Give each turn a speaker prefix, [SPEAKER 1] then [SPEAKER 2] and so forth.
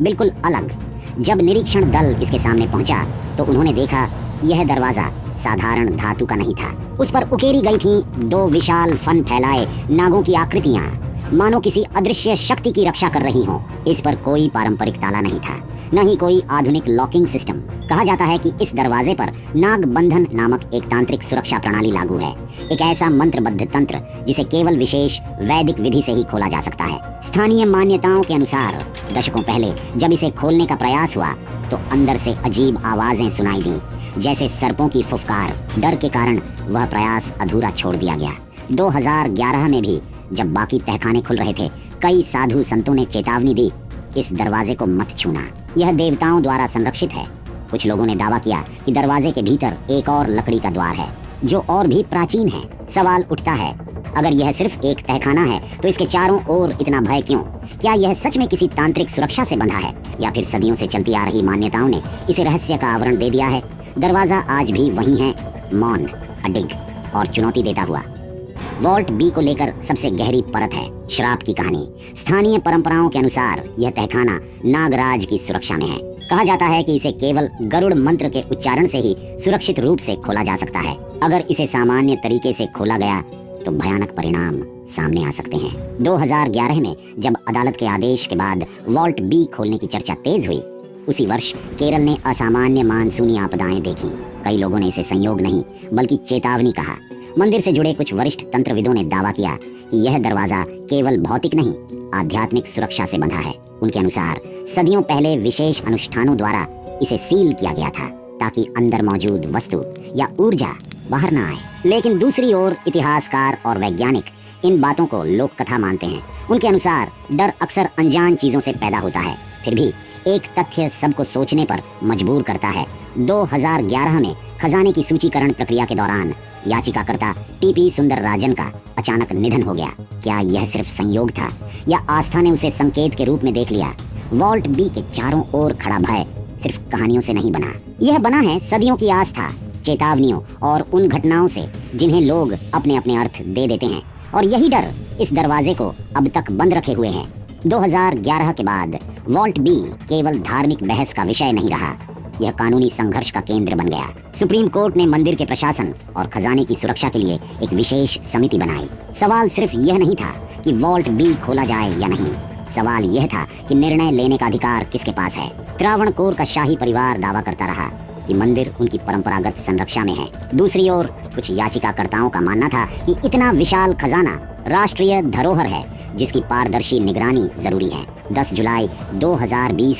[SPEAKER 1] बिल्कुल अलग। जब निरीक्षण दल इसके सामने पहुंचा तो उन्होंने देखा यह दरवाजा साधारण धातु का नहीं था। उस पर उकेरी गई थी दो विशाल फन फैलाए नागों की आकृतियां, मानो किसी अदृश्य शक्ति की रक्षा कर रही हों। इस पर कोई पारंपरिक ताला नहीं था, न ही कोई आधुनिक लॉकिंग सिस्टम। कहा जाता है कि इस दरवाजे पर नाग बंधन नामक एक तांत्रिक सुरक्षा प्रणाली लागू है, एक ऐसा मंत्रबद्ध तंत्र जिसे केवल विशेष वैदिक विधि से ही खोला जा सकता है। स्थानीय मान्यताओं के अनुसार दशकों पहले जब इसे खोलने का प्रयास हुआ तो अंदर से अजीब आवाजें सुनाई दी, जैसे सर्पों की फुफकार। डर के कारण वह प्रयास अधूरा छोड़ दिया गया। 2011 में भी जब बाकी तहखाने खुल रहे थे, कई साधु संतों ने चेतावनी दी, इस दरवाजे को मत छूना, यह देवताओं द्वारा संरक्षित है। कुछ लोगों ने दावा किया कि दरवाजे के भीतर एक और लकड़ी का द्वार है जो और भी प्राचीन है। सवाल उठता है, अगर यह सिर्फ एक तहखाना है तो इसके चारों ओर इतना भय क्यों? क्या यह सच में किसी तांत्रिक सुरक्षा से बंधा है, या फिर सदियों से चलती आ रही मान्यताओं ने इसे रहस्य का आवरण दे दिया है? दरवाजा आज भी वही है, मौन, अडिग और चुनौती देता हुआ। वॉल्ट बी को लेकर सबसे गहरी परत है श्राप की कहानी। स्थानीय परंपराओं के अनुसार यह तहखाना नागराज की सुरक्षा में है। कहा जाता है कि इसे केवल गरुड़ मंत्र के उच्चारण से ही सुरक्षित रूप से खोला जा सकता है। अगर इसे सामान्य तरीके से खोला गया तो भयानक परिणाम सामने आ सकते हैं। 2011 में जब अदालत के आदेश के बाद वॉल्ट बी खोलने की चर्चा तेज हुई, उसी वर्ष केरल ने असामान्य मानसूनी आपदाएं देखी। कई लोगों ने इसे संयोग नहीं बल्कि चेतावनी कहा। मंदिर से जुड़े कुछ वरिष्ठ तंत्रविदों ने दावा किया कि यह दरवाजा केवल भौतिक नहीं, आध्यात्मिक सुरक्षा से बंधा है। उनके अनुसार सदियों पहले विशेष अनुष्ठानों द्वारा इसे सील किया गया था ताकि अंदर मौजूद वस्तु या ऊर्जा बाहर ना आए। लेकिन दूसरी ओर इतिहासकार और वैज्ञानिक इन बातों को लोक कथा मानते हैं। उनके अनुसार डर अक्सर अनजान चीजों से पैदा होता है। फिर भी एक तथ्य सबको सोचने पर मजबूर करता है। 2011 में खजाने की सूचीकरण प्रक्रिया के दौरान याचिकाकर्ता टीपी सुंदरराजन का अचानक निधन हो गया। क्या यह सिर्फ संयोग था या आस्था ने उसे संकेत के रूप में देख लिया? वॉल्ट बी के चारों ओर खड़ा भय सिर्फ कहानियों से नहीं बना, यह बना है सदियों की आस्था, चेतावनियों और उन घटनाओं से जिन्हें लोग अपने अपने अर्थ दे देते हैं। और यही डर इस दरवाजे को अब तक बंद रखे हुए है। 2011 के बाद वॉल्ट बी केवल धार्मिक बहस का विषय नहीं रहा, यह कानूनी संघर्ष का केंद्र बन गया। सुप्रीम कोर्ट ने मंदिर के प्रशासन और खजाने की सुरक्षा के लिए एक विशेष समिति बनाई। सवाल सिर्फ यह नहीं था कि वॉल्ट बी खोला जाए या नहीं, सवाल यह था कि निर्णय लेने का अधिकार किसके पास है। त्रावणकोर का शाही परिवार दावा करता रहा कि मंदिर उनकी परंपरागत संरक्षा में है। दूसरी ओर कुछ याचिकाकर्ताओं का मानना था कि इतना विशाल खजाना राष्ट्रीय धरोहर है जिसकी पारदर्शी निगरानी जरूरी है। 10 जुलाई 2020